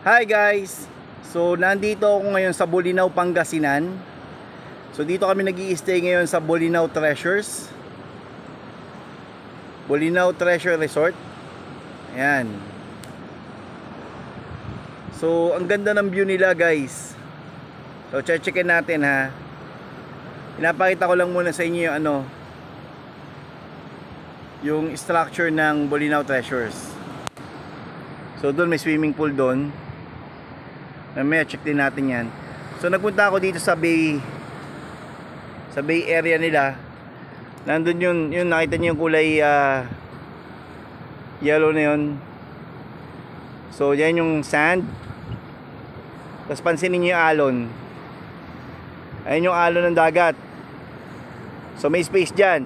Hi guys! So nandito ako ngayon sa Bolinao, Pangasinan. So dito kami nag-i-stay ngayon sa Bolinao Treasures, Bolinao Treasure Resort. Ayan. So ang ganda ng view nila guys. So checkin natin ha. Pinapakita ko lang muna sa inyo yung yung structure ng Bolinao Treasures. So doon may swimming pool doon. Mamaya check din natin yan. So nagpunta ako dito sa Bay area nila. Nandun yun nakita niyo yung kulay yellow na yun. So yan yung sand. Tapos pansinin niyo yung alon. Ayun yung alon ng dagat. So may space dyan.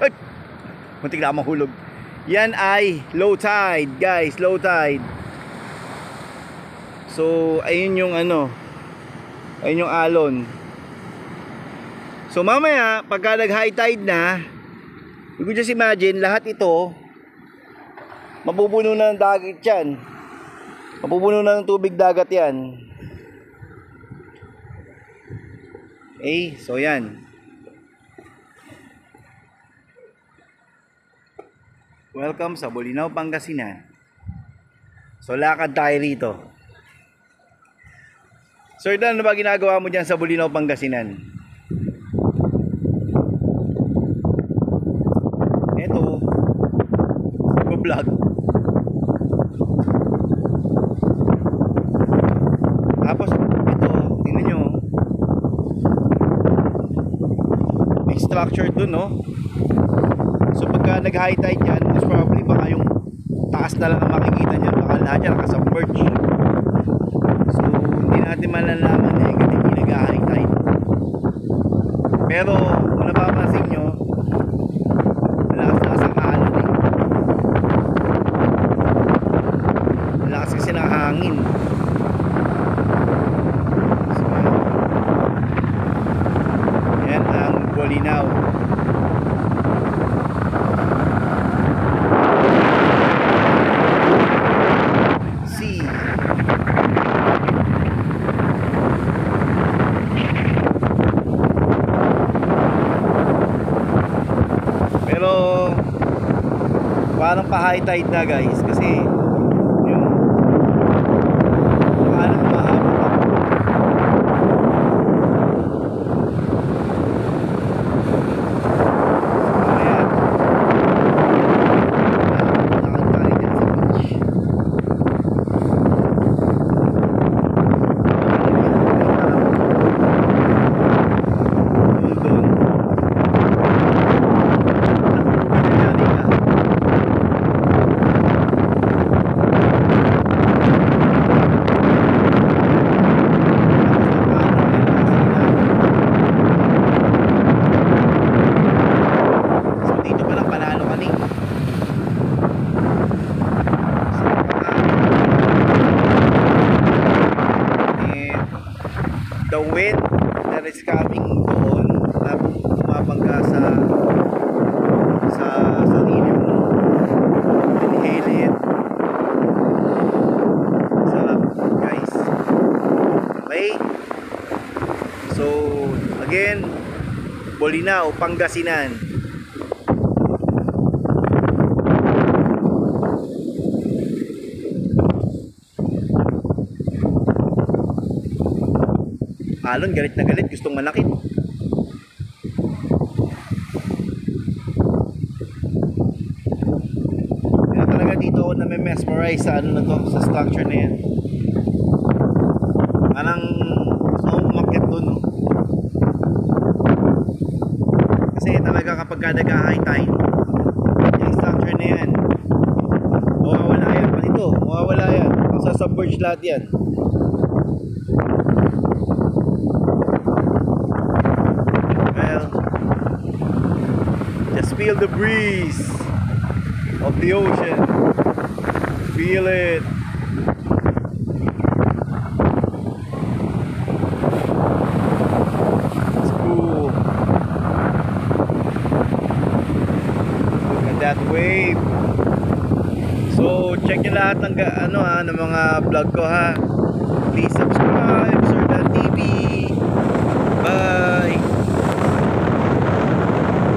Ay! Muntik na mahulog. Yan ay low tide guys, low tide. So ayun yung ayun yung alon. So mamaya pagka nag high tide na, you could just imagine lahat ito mapupuno na ng dagat yan. Mapupuno na ng tubig dagat yan. Okay, so yan. Welcome sa Bolinao, Pangasinan. So lakad tayo rito. Sir Dan, ano ba ginagawa mo dyan sa Bolinao, Pangasinan? Ito, nag-vlog. Tapos, ito, tingnan nyo. May structure dun, no? So, pagka nag-high tide yan, most probably, baka yung taas na lang ang makikita nyo. Baka lahat yan nakasubmerge. So, hindi natin malalaman eh kasi hindi nag-high tide. Pero kung napapansin nyo, malakas ang alon eh. Malakas kasi ng hangin. So, yan ang Bolinao. Parang pa high tide na guys kasi yung parang mahabot ako. Ayan, nakakatakan tayo dyan sa beach. The wind that is coming doon na pumapangga sa lilim mo. Inhale it. Sarap guys. Okay? So again, Bolinao, Pangasinan. Alon, galit na galit, gustong manakit. Kaya talaga dito ako na-mesmerize sa na to, sa structure na yan. Parang gusto akong umakyat doon, no? Kasi talaga kapag nag-high tide, yung structure na yan, mawawala yan pa dito, mawawala yan, masasubmerge lahat yan. Just feel the breeze of the ocean. Feel it. It's cool. Look at that wave. So check nyo lahat ng, ng mga vlog ko ha. Please subscribe.